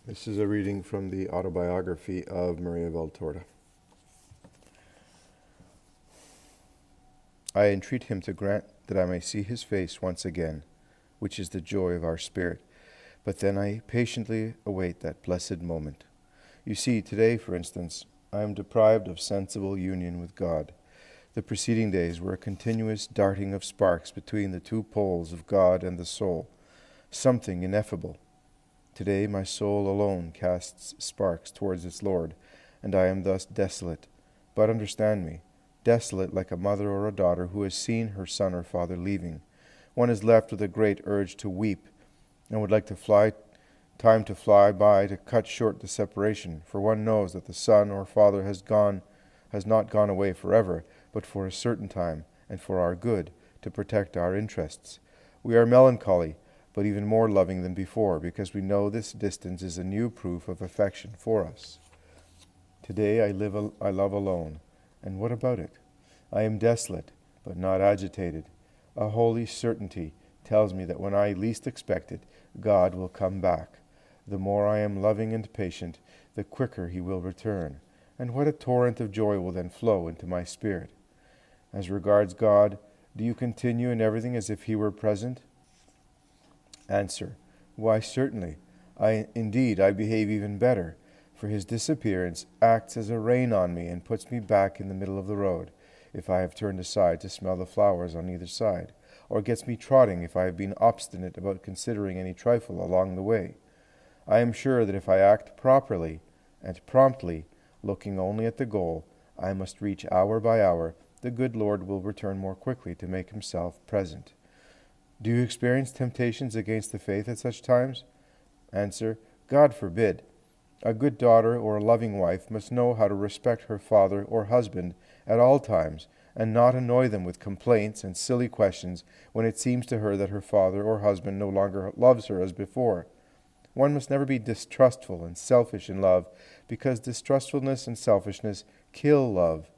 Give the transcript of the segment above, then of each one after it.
This is a reading from the Autobiography of Maria Valtorta. I entreat him to grant that I may see his face once again, which is the joy of our spirit, but then I patiently await that blessed moment. You see, today, for instance, I am deprived of sensible union with God. The preceding days were a continuous darting of sparks between the two poles of God and the soul, something ineffable. Today my soul alone casts sparks towards its Lord, and I am thus desolate. But understand me, desolate like a mother or a daughter who has seen her son or father leaving. One is left with a great urge to weep, and would like time to fly by to cut short the separation, for one knows that the son or father has not gone away forever, but for a certain time, and for our good, to protect our interests. We are melancholy, but even more loving than before, because we know this distance is a new proof of affection for us. Today I love alone, and what about it? I am desolate, but not agitated. A holy certainty tells me that when I least expect it, God will come back. The more I am loving and patient, the quicker he will return, and what a torrent of joy will then flow into my spirit. As regards God, do you continue in everything as if he were present? Answer: why, certainly. I behave even better, for his disappearance acts as a rein on me and puts me back in the middle of the road, if I have turned aside to smell the flowers on either side, or gets me trotting if I have been obstinate about considering any trifle along the way. I am sure that if I act properly and promptly, looking only at the goal I must reach hour by hour, the good Lord will return more quickly to make himself present. Do you experience temptations against the faith at such times? Answer: God forbid. A good daughter or a loving wife must know how to respect her father or husband at all times, and not annoy them with complaints and silly questions when it seems to her that her father or husband no longer loves her as before. One must never be distrustful and selfish in love, because distrustfulness and selfishness kill love.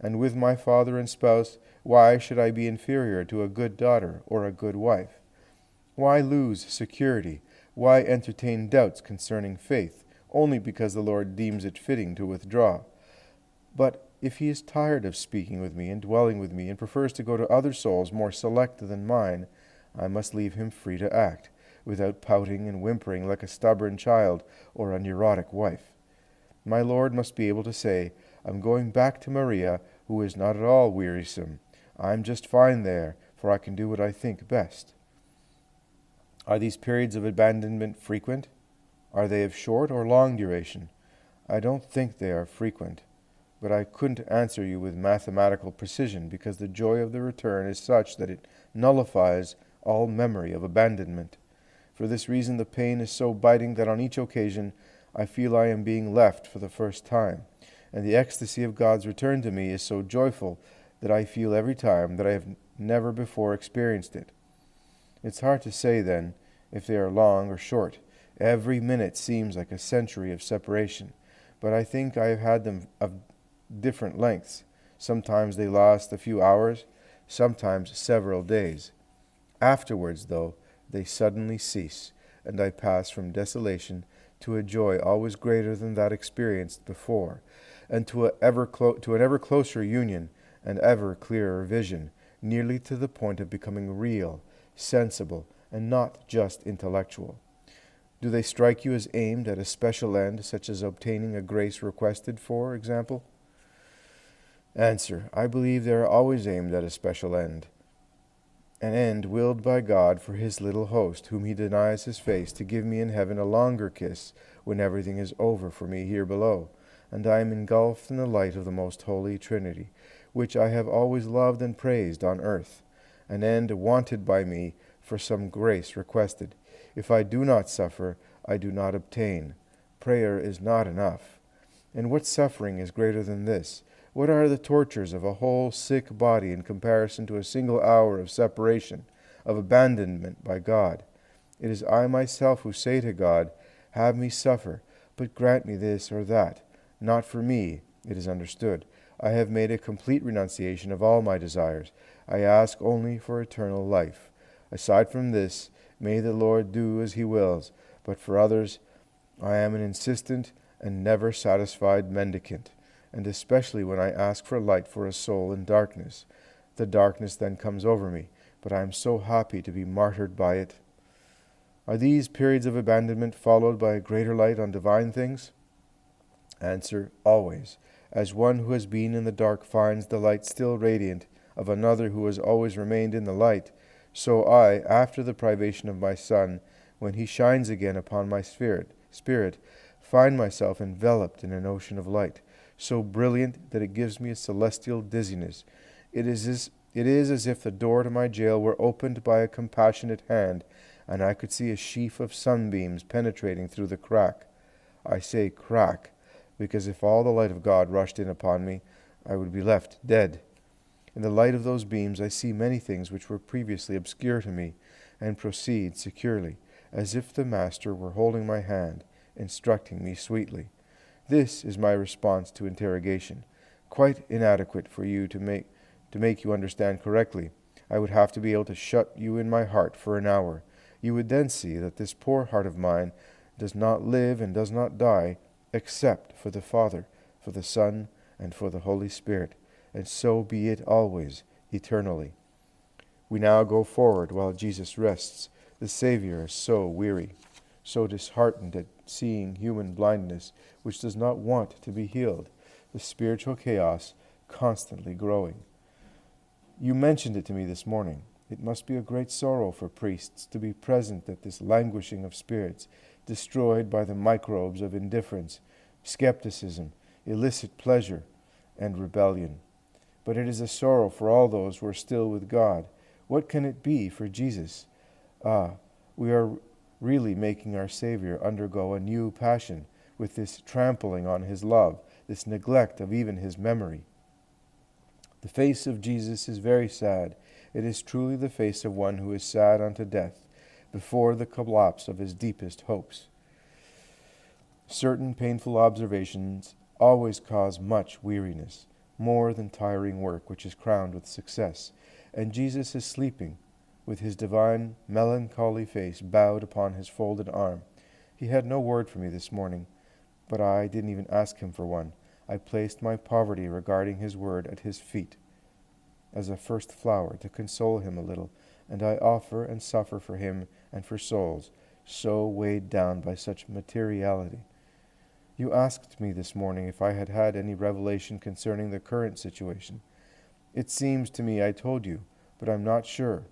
And with my father and spouse, why should I be inferior to a good daughter or a good wife? Why lose security? Why entertain doubts concerning faith, only because the Lord deems it fitting to withdraw? But if he is tired of speaking with me and dwelling with me, and prefers to go to other souls more select than mine, I must leave him free to act, without pouting and whimpering like a stubborn child or a neurotic wife. My Lord must be able to say, I'm going back to Maria, who is not at all wearisome. I'm just fine there, for I can do what I think best. Are these periods of abandonment frequent? Are they of short or long duration? I don't think they are frequent, but I couldn't answer you with mathematical precision, because the joy of the return is such that it nullifies all memory of abandonment. For this reason the pain is so biting that on each occasion I feel I am being left for the first time, and the ecstasy of God's return to me is so joyful that I feel every time that I have never before experienced it. It's hard to say, then, if they are long or short. Every minute seems like a century of separation, but I think I have had them of different lengths. Sometimes they last a few hours, sometimes several days. Afterwards, though, they suddenly cease, and I pass from desolation to a joy always greater than that experienced before, and to an ever closer union and ever clearer vision, nearly to the point of becoming real, sensible, and not just intellectual. Do they strike you as aimed at a special end, such as obtaining a grace requested, for example? Answer: I believe they are always aimed at a special end, an end willed by God for his little host, whom he denies his face, to give me in heaven a longer kiss when everything is over for me here below, and I am engulfed in the light of the most holy Trinity, which I have always loved and praised on earth, an end wanted by me for some grace requested. If I do not suffer, I do not obtain. Prayer is not enough. And what suffering is greater than this? What are the tortures of a whole sick body in comparison to a single hour of separation, of abandonment by God? It is I myself who say to God, have me suffer, but grant me this or that. Not for me, it is understood. I have made a complete renunciation of all my desires. I ask only for eternal life. Aside from this, may the Lord do as he wills, but for others, I am an insistent and never satisfied mendicant, and especially when I ask for light for a soul in darkness. The darkness then comes over me, but I am so happy to be martyred by it. Are these periods of abandonment followed by a greater light on divine things? Answer: always. As one who has been in the dark finds the light still radiant of another who has always remained in the light, so I, after the privation of my sun, when he shines again upon my spirit, find myself enveloped in an ocean of light, so brilliant that it gives me a celestial dizziness. It is as if the door to my jail were opened by a compassionate hand, and I could see a sheaf of sunbeams penetrating through the crack. I say crack, because if all the light of God rushed in upon me, I would be left dead. In the light of those beams I see many things which were previously obscure to me, and proceed securely, as if the Master were holding my hand, instructing me sweetly. This is my response to interrogation, quite inadequate for you to make you understand correctly. I would have to be able to shut you in my heart for an hour. You would then see that this poor heart of mine does not live and does not die, except for the Father, for the Son, and for the Holy Spirit, and so be it always, eternally. We now go forward while Jesus rests. The Savior is so weary, so disheartened at seeing human blindness, which does not want to be healed, the spiritual chaos constantly growing. You mentioned it to me this morning. It must be a great sorrow for priests to be present at this languishing of spirits, destroyed by the microbes of indifference, skepticism, illicit pleasure, and rebellion. But it is a sorrow for all those who are still with God. What can it be for Jesus? We are really making our Savior undergo a new passion with this trampling on his love, this neglect of even his memory. The face of Jesus is very sad. It is truly the face of one who is sad unto death, before the collapse of his deepest hopes. Certain painful observations always cause much weariness, more than tiring work which is crowned with success, and Jesus is sleeping, with his divine, melancholy face bowed upon his folded arm. He had no word for me this morning, but I didn't even ask him for one. I placed my poverty regarding his word at his feet, as a first flower, to console him a little, and I offer and suffer for him and for souls, so weighed down by such materiality. You asked me this morning if I had had any revelation concerning the current situation. It seems to me I told you, but I'm not sure,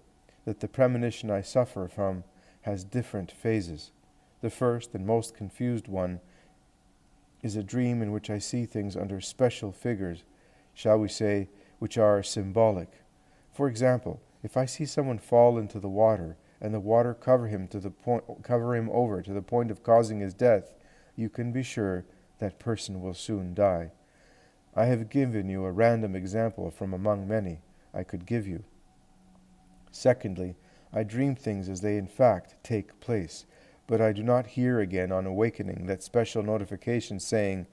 that the premonition I suffer from has different phases. The first and most confused one is a dream in which I see things under special figures, shall we say, which are symbolic. For example, if I see someone fall into the water, and the water cover him over to the point of causing his death, you can be sure that person will soon die. I have given you a random example from among many I could give you. Secondly, I dream things as they in fact take place, but I do not hear again on awakening that special notification saying,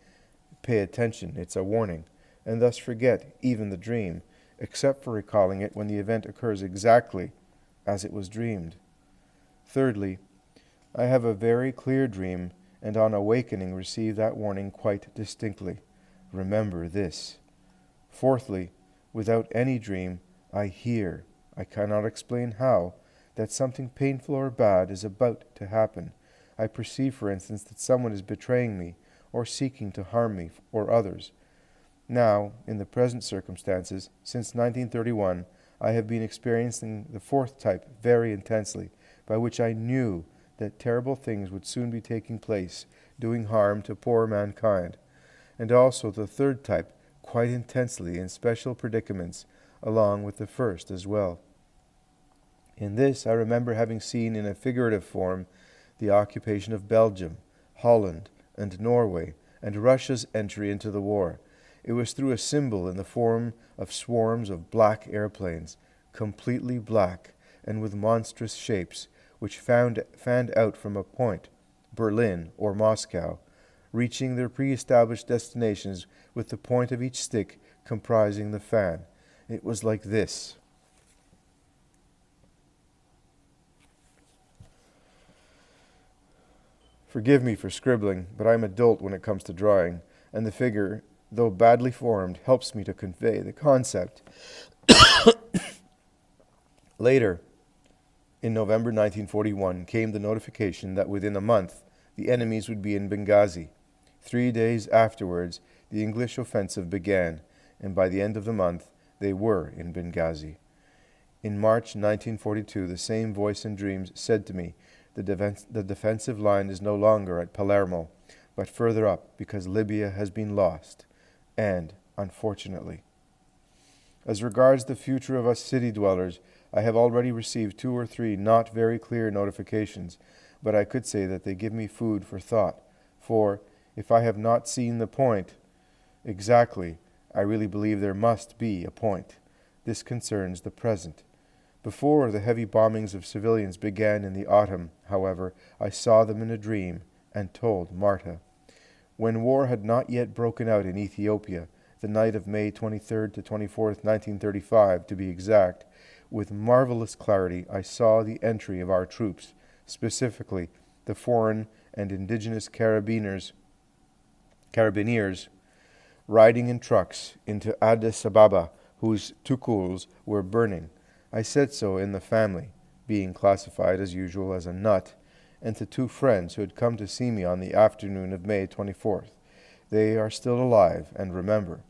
"Pay attention, it's a warning," and thus forget even the dream, except for recalling it when the event occurs exactly as it was dreamed. Thirdly, I have a very clear dream, and on awakening receive that warning quite distinctly. Remember this. Fourthly, without any dream, I hear, I cannot explain how, that something painful or bad is about to happen. I perceive, for instance, that someone is betraying me, or seeking to harm me or others. Now, in the present circumstances, since 1931, I have been experiencing the fourth type very intensely, by which I knew that terrible things would soon be taking place, doing harm to poor mankind, and also the third type quite intensely in special predicaments, along with the first as well. In this I remember having seen in a figurative form the occupation of Belgium, Holland, and Norway, and Russia's entry into the war. It was through a symbol in the form of swarms of black airplanes, completely black and with monstrous shapes, which fanned out from a point, Berlin or Moscow, reaching their pre-established destinations with the point of each stick comprising the fan. It was like this. Forgive me for scribbling, but I'm a dolt when it comes to drawing, and the figure, though badly formed, helps me to convey the concept. Later, in November 1941, came the notification that within a month the enemies would be in Benghazi. 3 days afterwards, the English offensive began, and by the end of the month, they were in Benghazi. In March 1942, the same voice in dreams said to me, the defensive line is no longer at Palermo, but further up, because Libya has been lost, and, unfortunately. As regards the future of us city dwellers, I have already received 2 or 3 not very clear notifications, but I could say that they give me food for thought, for, if I have not seen the point exactly, I really believe there must be a point. This concerns the present. Before the heavy bombings of civilians began in the autumn, however, I saw them in a dream and told Marta. When war had not yet broken out in Ethiopia, the night of May 23rd to 24th, 1935, to be exact, with marvelous clarity I saw the entry of our troops, specifically the foreign and indigenous carabiniers, riding in trucks into Addis Ababa, whose tukuls were burning. I said so in the family, being classified as usual as a nut, and to 2 friends who had come to see me on the afternoon of May 24th. They are still alive and remember.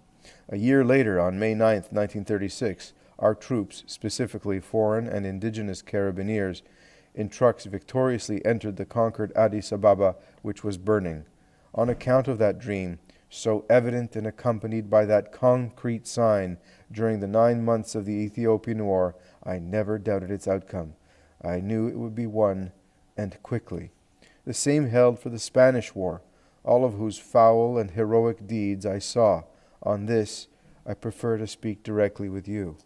A year later, on May 9th, 1936, our troops, specifically foreign and indigenous carabiniers, in trucks victoriously entered the conquered Addis Ababa, which was burning. On account of that dream, so evident and accompanied by that concrete sign during the 9 months of the Ethiopian War, I never doubted its outcome. I knew it would be won, and quickly. The same held for the Spanish War, all of whose foul and heroic deeds I saw. On this, I prefer to speak directly with you.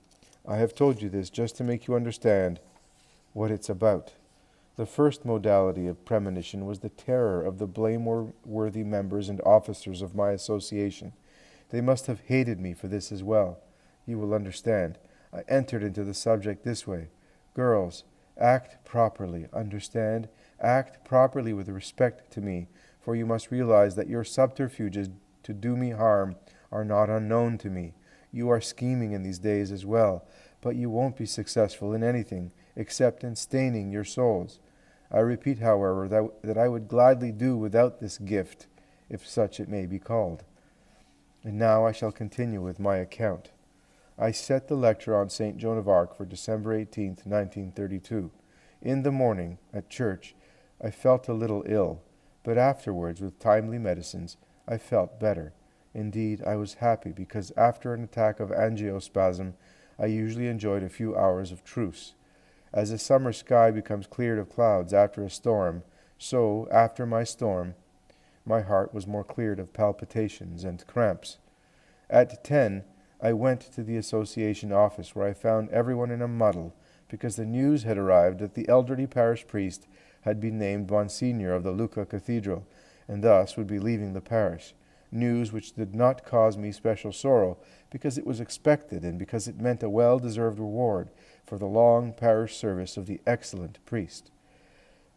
I have told you this just to make you understand what it's about. The first modality of premonition was the terror of the blameworthy members and officers of my association. They must have hated me for this as well. You will understand. I entered into the subject this way. Girls, act properly, understand? Act properly with respect to me, for you must realize that your subterfuges to do me harm are not unknown to me. You are scheming in these days as well, but you won't be successful in anything except in staining your souls. I repeat, however, that I would gladly do without this gift, if such it may be called. And now I shall continue with my account. I set the lecture on St. Joan of Arc for December 18th, 1932. In the morning, at church, I felt a little ill, but afterwards, with timely medicines, I felt better. Indeed, I was happy, because after an attack of angiospasm, I usually enjoyed a few hours of truce. As a summer sky becomes cleared of clouds after a storm, so, after my storm, my heart was more cleared of palpitations and cramps. At 10, I went to the association office, where I found everyone in a muddle, because the news had arrived that the elderly parish priest had been named Monsignor of the Lucca Cathedral, and thus would be leaving the parish. News which did not cause me special sorrow, because it was expected and because it meant a well-deserved reward for the long parish service of the excellent priest.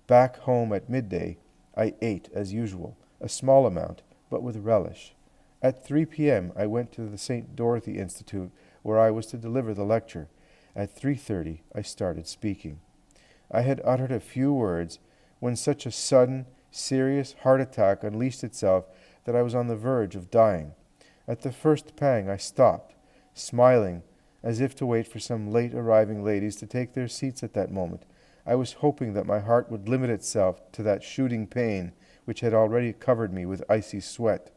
Back home at midday, I ate as usual, a small amount, but with relish. At 3 p.m. I went to the St. Dorothy Institute, where I was to deliver the lecture. At 3:30 I started speaking. I had uttered a few words when such a sudden, serious heart attack unleashed itself that I was on the verge of dying. At the first pang I stopped, smiling, as if to wait for some late-arriving ladies to take their seats at that moment. I was hoping that my heart would limit itself to that shooting pain which had already covered me with icy sweat.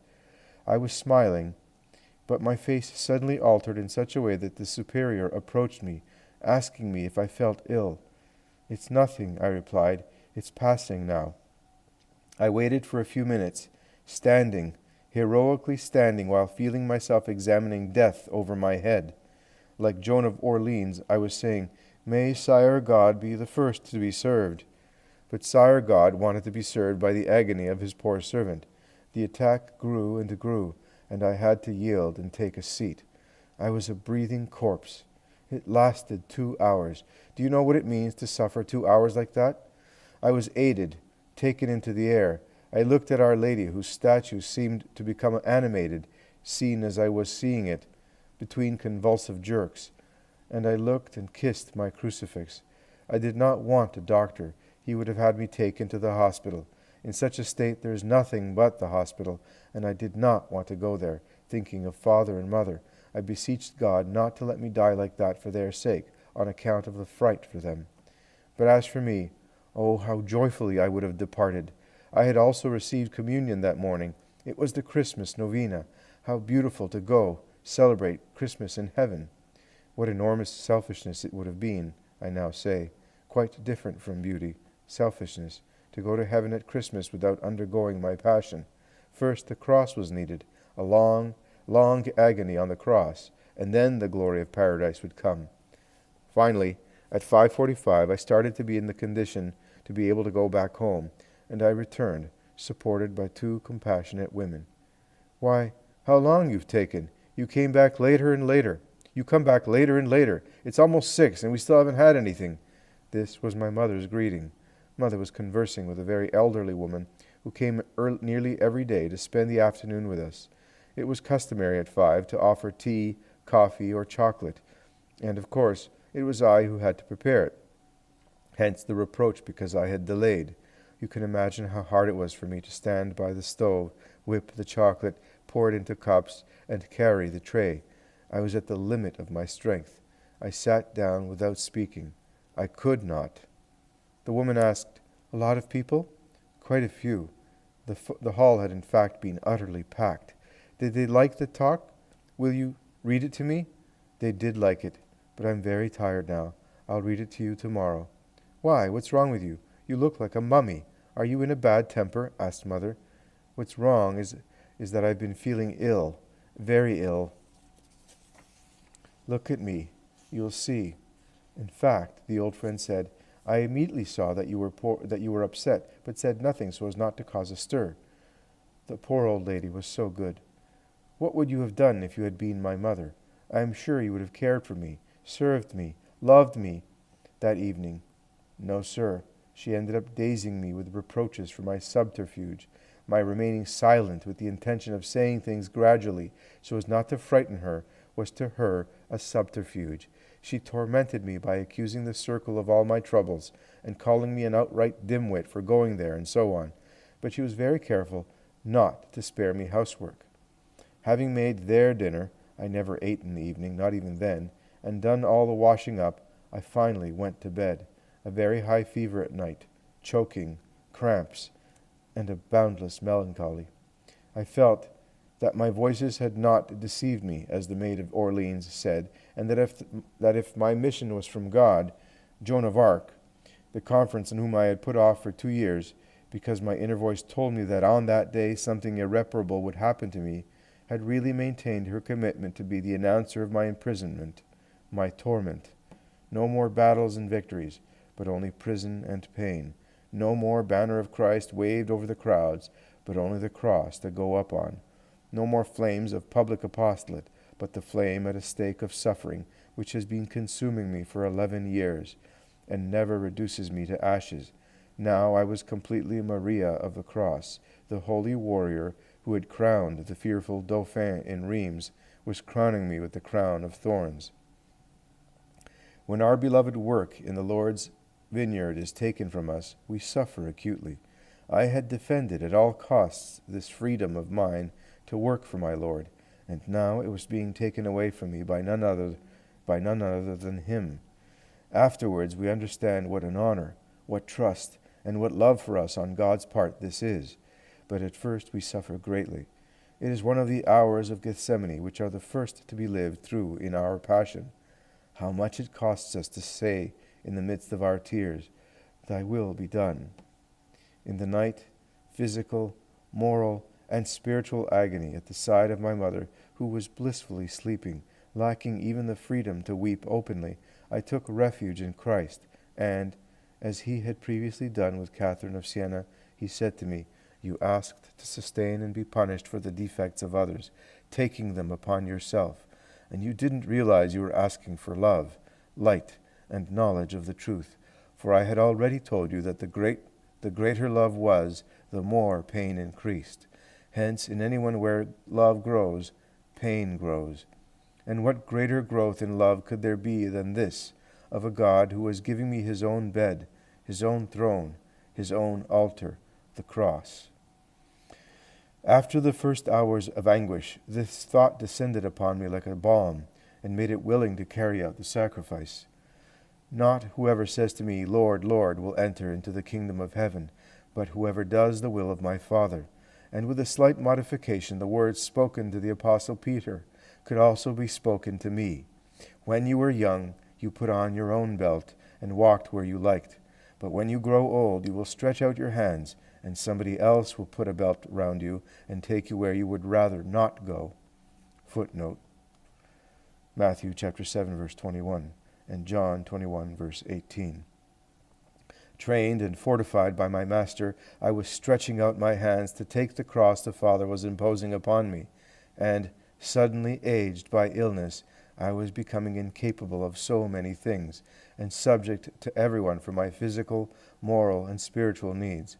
I was smiling, but my face suddenly altered in such a way that the superior approached me, asking me if I felt ill. "It's nothing," I replied. "It's passing now." I waited for a few minutes, heroically standing while feeling myself examining death over my head. Like Joan of Orleans, I was saying, "May Sire God be the first to be served." But Sire God wanted to be served by the agony of his poor servant. The attack grew and grew, and I had to yield and take a seat. I was a breathing corpse. It lasted 2 hours. Do you know what it means to suffer 2 hours like that? I was aided, taken into the air. I looked at Our Lady, whose statue seemed to become animated, seen as I was seeing it, between convulsive jerks, and I looked and kissed my crucifix. I did not want a doctor. He would have had me taken to the hospital. In such a state there is nothing but the hospital, and I did not want to go there, thinking of father and mother. I beseeched God not to let me die like that for their sake, on account of the fright for them. But as for me, oh, how joyfully I would have departed. I had also received communion that morning. It was the Christmas novena. How beautiful to go, celebrate Christmas in heaven. What enormous selfishness it would have been, I now say, quite different from beauty, selfishness, to go to heaven at Christmas without undergoing my passion. First the cross was needed, a long, long agony on the cross, and then the glory of paradise would come. Finally, at 5:45, I started to be in the condition to be able to go back home, and I returned, supported by 2 compassionate women. Why, how long you've taken! You came back later and later. You come back later and later. It's almost 6, and we still haven't had anything. This was my mother's greeting. Mother was conversing with a very elderly woman who came nearly every day to spend the afternoon with us. It was customary at 5 to offer tea, coffee, or chocolate, and of course it was I who had to prepare it. Hence the reproach because I had delayed. You can imagine how hard it was for me to stand by the stove, whip the chocolate, pour it into cups, and carry the tray. I was at the limit of my strength. I sat down without speaking. I could not. The woman asked, "A lot of people?" "Quite a few." The hall had in fact been utterly packed. "Did they like the talk? Will you read it to me?" "They did like it, but I'm very tired now. I'll read it to you tomorrow." "Why, what's wrong with you? You look like a mummy. Are you in a bad temper?" asked Mother. "What's wrong is that I've been feeling ill, very ill." "Look at me. You'll see." In fact, the old friend said, "I immediately saw that you were upset, but said nothing so as not to cause a stir." The poor old lady was so good. "What would you have done if you had been my mother? I am sure you would have cared for me, served me, loved me." That evening, no, sir, she ended up dazing me with reproaches for my subterfuge. My remaining silent with the intention of saying things gradually so as not to frighten her was to her a subterfuge. She tormented me by accusing the circle of all my troubles and calling me an outright dimwit for going there and so on. But she was very careful not to spare me housework. Having made their dinner, I never ate in the evening, not even then, and done all the washing up, I finally went to bed. A very high fever at night, choking, cramps, and a boundless melancholy. I felt that my voices had not deceived me, as the Maid of Orleans said, and that if my mission was from God, Joan of Arc, the conference in whom I had put off for 2 years, because my inner voice told me that on that day something irreparable would happen to me, had really maintained her commitment to be the announcer of my imprisonment, my torment. No more battles and victories, but only prison and pain. No more banner of Christ waved over the crowds, but only the cross to go up on. No more flames of public apostolate, but the flame at a stake of suffering, which has been consuming me for 11 years, and never reduces me to ashes. Now I was completely Maria of the Cross, the holy warrior who had crowned the fearful Dauphin in Rheims, was crowning me with the crown of thorns. When our beloved work in the Lord's vineyard is taken from us, we suffer acutely. I had defended at all costs this freedom of mine to work for my Lord, and now it was being taken away from me by none other than Him. Afterwards we understand what an honor, what trust, and what love for us on God's part this is, but at first we suffer greatly. It is one of the hours of Gethsemane which are the first to be lived through in our passion. How much it costs us to say in the midst of our tears, "Thy will be done." In the night, physical, moral, and spiritual agony at the side of my mother, who was blissfully sleeping, lacking even the freedom to weep openly, I took refuge in Christ, and, as he had previously done with Catherine of Siena, he said to me, "You asked to sustain and be punished for the defects of others, taking them upon yourself, and you didn't realize you were asking for love, light, and knowledge of the truth, for I had already told you that the greater love was the more pain increased. Hence, in anyone where love grows, pain grows. And what greater growth in love could there be than this, of a God who was giving me his own bed, his own throne, his own altar, the cross? After the first hours of anguish, this thought descended upon me like a balm, and made it willing to carry out the sacrifice. Not whoever says to me, Lord, Lord, will enter into the kingdom of heaven, but whoever does the will of my Father. And with a slight modification, the words spoken to the Apostle Peter could also be spoken to me. When you were young, you put on your own belt and walked where you liked. But when you grow old, you will stretch out your hands, and somebody else will put a belt round you and take you where you would rather not go. Footnote: Matthew chapter 7, verse 21, and John 21, verse 18. Trained and fortified by my master, I was stretching out my hands to take the cross the Father was imposing upon me, and, suddenly aged by illness, I was becoming incapable of so many things, and subject to everyone for my physical, moral, and spiritual needs.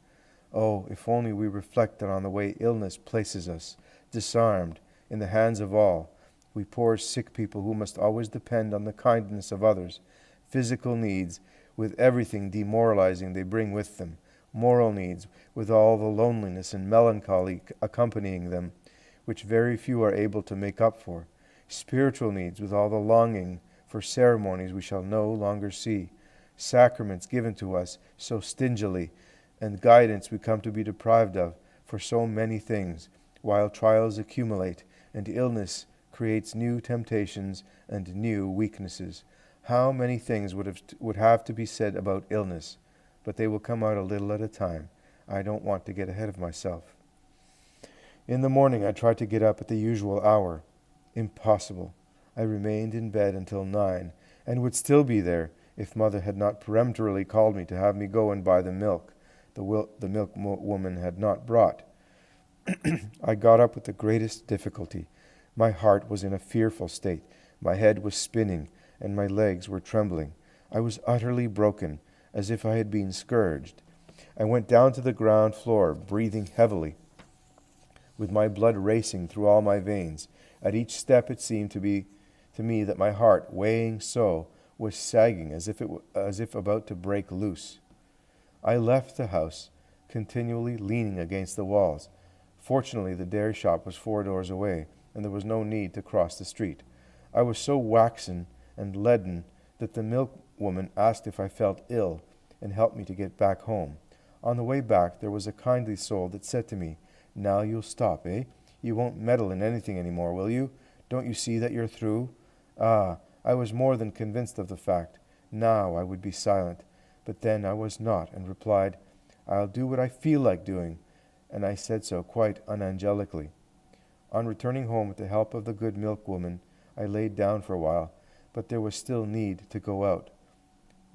Oh, if only we reflected on the way illness places us, disarmed, in the hands of all, we poor sick people who must always depend on the kindness of others, physical needs, with everything demoralizing they bring with them, moral needs, with all the loneliness and melancholy accompanying them, which very few are able to make up for, spiritual needs, with all the longing for ceremonies we shall no longer see, sacraments given to us so stingily, and guidance we come to be deprived of for so many things, while trials accumulate, and illness creates new temptations and new weaknesses. How many things would have to be said about illness, but they will come out a little at a time. I don't want to get ahead of myself. In the morning I tried to get up at the usual hour. Impossible. I remained in bed until 9, and would still be there if Mother had not peremptorily called me to have me go and buy the milk the milk woman had not brought. I got up with the greatest difficulty. My heart was in a fearful state. My head was spinning, and my legs were trembling. I was utterly broken, as if I had been scourged. I went down to the ground floor, breathing heavily, with my blood racing through all my veins. At each step it seemed to me that my heart, weighing so, was sagging as if about to break loose. I left the house, continually leaning against the walls. Fortunately, the dairy shop was 4 doors away, and there was no need to cross the street. I was so waxen and leaden that the milk woman asked if I felt ill, and helped me to get back home. On the way back, there was a kindly soul that said to me, "Now you'll stop, eh? You won't meddle in anything any more, will you? Don't you see that you're through?" Ah, I was more than convinced of the fact. Now I would be silent. But then I was not, and replied, "I'll do what I feel like doing," and I said so quite unangelically. On returning home with the help of the good milk woman, I laid down for a while, but there was still need to go out.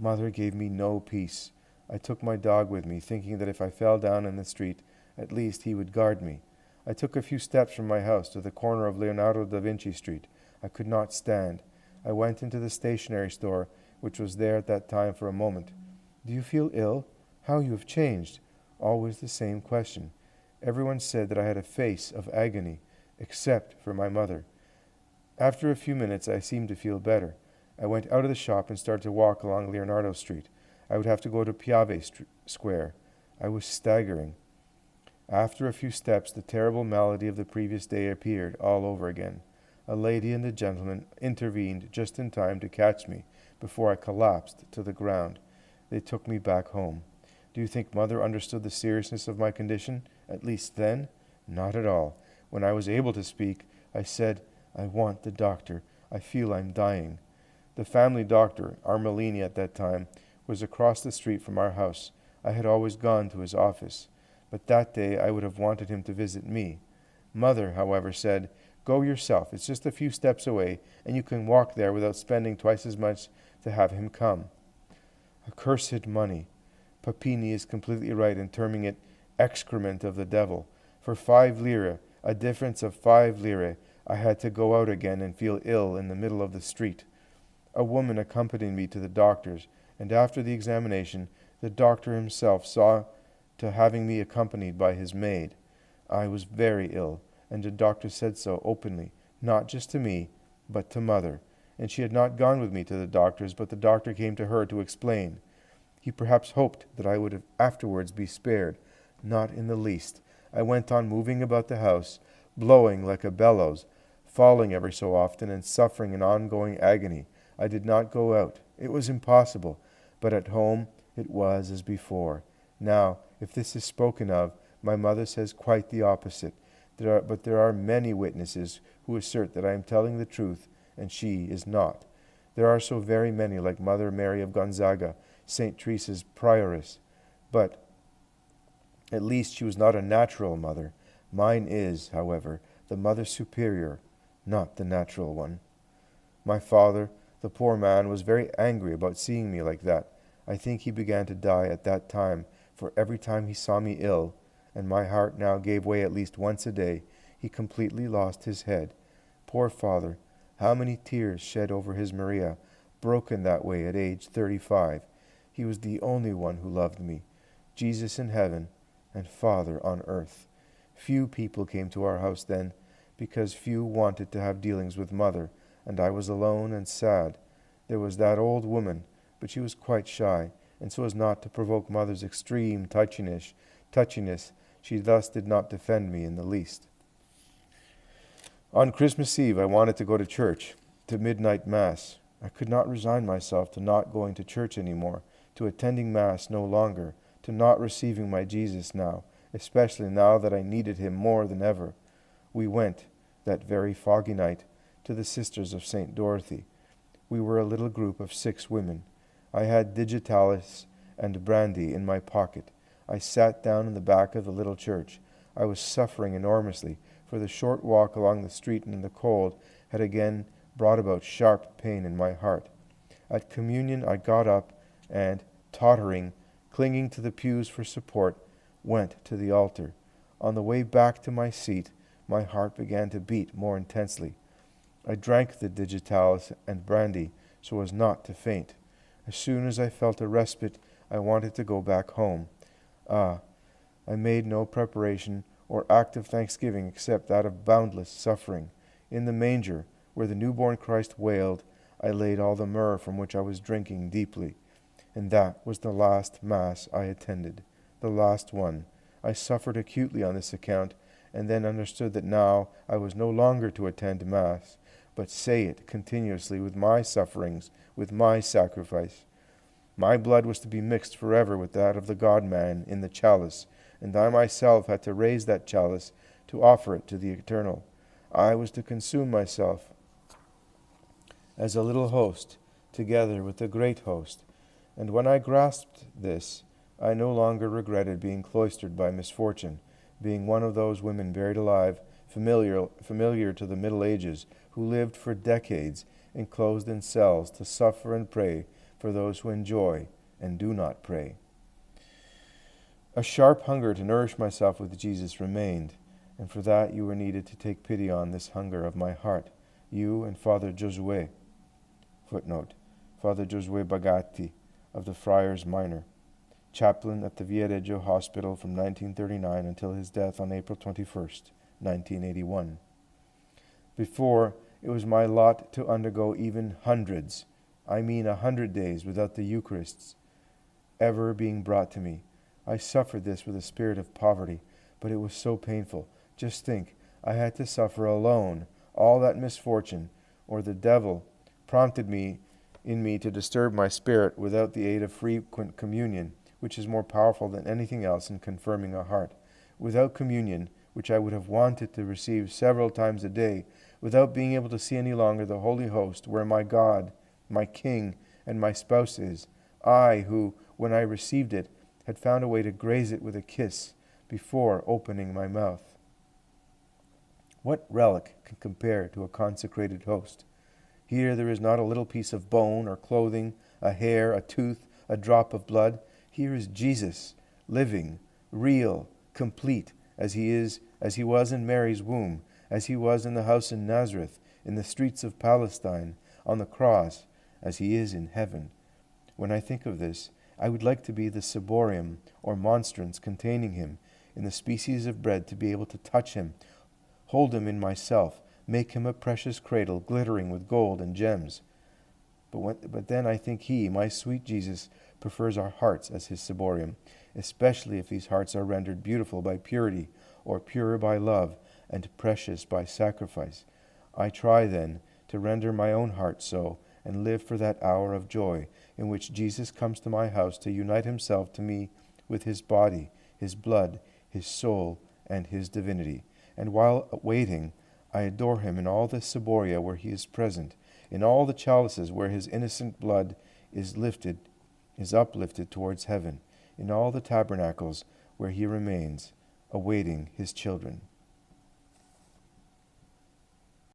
Mother gave me no peace. I took my dog with me, thinking that if I fell down in the street, at least he would guard me. I took a few steps from my house to the corner of Leonardo da Vinci Street. I could not stand. I went into the stationery store, which was there at that time, for a moment. "Do you feel ill? How you have changed!" Always the same question. Everyone said that I had a face of agony, except for my mother. After a few minutes, I seemed to feel better. I went out of the shop and started to walk along Leonardo Street. I would have to go to Piave Square. I was staggering. After a few steps, the terrible malady of the previous day appeared all over again. A lady and a gentleman intervened just in time to catch me before I collapsed to the ground. They took me back home. Do you think Mother understood the seriousness of my condition, at least then? Not at all. When I was able to speak, I said, "I want the doctor. I feel I'm dying." The family doctor, Armelini at that time, was across the street from our house. I had always gone to his office, but that day I would have wanted him to visit me. Mother, however, said, "Go yourself. It's just a few steps away, and you can walk there without spending twice as much to have him come." Accursed money. Papini is completely right in terming it excrement of the devil. For 5 lire, a difference of 5 lire, I had to go out again and feel ill in the middle of the street. A woman accompanied me to the doctor's, and after the examination, the doctor himself saw to having me accompanied by his maid. I was very ill, and the doctor said so openly, not just to me, but to Mother, and she had not gone with me to the doctor's, but the doctor came to her to explain. He perhaps hoped that I would afterwards be spared. Not in the least. I went on moving about the house, blowing like a bellows, falling every so often, and suffering an ongoing agony. I did not go out. It was impossible. But at home it was as before. Now, if this is spoken of, my mother says quite the opposite. But there are many witnesses who assert that I am telling the truth, and she is not. There are so very many, like Mother Mary of Gonzaga, St. Teresa's prioress. But at least she was not a natural mother. Mine is, however, the Mother Superior, not the natural one. My father, the poor man, was very angry about seeing me like that. I think he began to die at that time, for every time he saw me ill, and my heart now gave way at least once a day, he completely lost his head. Poor father, how many tears shed over his Maria, broken that way at age 35. He was the only one who loved me, Jesus in heaven and Father on earth. Few people came to our house then, because few wanted to have dealings with Mother, and I was alone and sad. There was that old woman, but she was quite shy, and so as not to provoke Mother's extreme touchiness, she thus did not defend me in the least. On Christmas Eve I wanted to go to church, to midnight Mass. I could not resign myself to not going to church any more, to attending Mass no longer, to not receiving my Jesus now, especially now that I needed him more than ever. We went, that very foggy night, to the Sisters of St. Dorothy. We were a little group of 6 women. I had digitalis and brandy in my pocket. I sat down in the back of the little church. I was suffering enormously, for the short walk along the street in the cold had again brought about sharp pain in my heart. At communion I got up and, tottering, clinging to the pews for support, went to the altar. On the way back to my seat, my heart began to beat more intensely. I drank the digitalis and brandy so as not to faint. As soon as I felt a respite, I wanted to go back home. I made no preparation or act of thanksgiving except that of boundless suffering. In the manger, where the newborn Christ wailed, I laid all the myrrh from which I was drinking deeply. And that was the last Mass I attended, the last one. I suffered acutely on this account, and then understood that now I was no longer to attend Mass, but say it continuously with my sufferings, with my sacrifice. My blood was to be mixed forever with that of the God-man in the chalice, and I myself had to raise that chalice to offer it to the Eternal. I was to consume myself as a little host, together with the great host. And when I grasped this, I no longer regretted being cloistered by misfortune, being one of those women buried alive, familiar to the Middle Ages, who lived for decades enclosed in cells to suffer and pray for those who enjoy and do not pray. A sharp hunger to nourish myself with Jesus remained, and for that you were needed to take pity on this hunger of my heart, you and Father Josué, footnote, Father Josué Bagatti, of the Friars Minor, chaplain at the Viareggio Hospital from 1939 until his death on April 21st, 1981. Before, it was my lot to undergo even hundreds, 100 days without the Eucharists ever being brought to me. I suffered this with a spirit of poverty, but it was so painful. Just think, I had to suffer alone all that misfortune, or the devil prompted in me to disturb my spirit without the aid of frequent communion, which is more powerful than anything else in confirming a heart. Without communion, which I would have wanted to receive several times a day, without being able to see any longer the Holy Host, where my God, my King, and my spouse is, I who, when I received it, had found a way to graze it with a kiss before opening my mouth. What relic can compare to a consecrated host? Here there is not a little piece of bone or clothing, a hair, a tooth, a drop of blood. Here is Jesus, living, real, complete, as he was in Mary's womb, as he was in the house in Nazareth, in the streets of Palestine, on the cross, as he is in heaven. When I think of this, I would like to be the ciborium or monstrance containing him, in the species of bread, to be able to touch him, hold him in myself, make him a precious cradle glittering with gold and gems. But then I think he, my sweet Jesus, prefers our hearts as his ciborium, especially if these hearts are rendered beautiful by purity, or pure by love, and precious by sacrifice. I try, then, to render my own heart so, and live for that hour of joy in which Jesus comes to my house to unite himself to me with his body, his blood, his soul, and his divinity. And while waiting, I adore him in all the ciboria where he is present, in all the chalices where his innocent blood is uplifted towards heaven, in all the tabernacles where he remains, awaiting his children.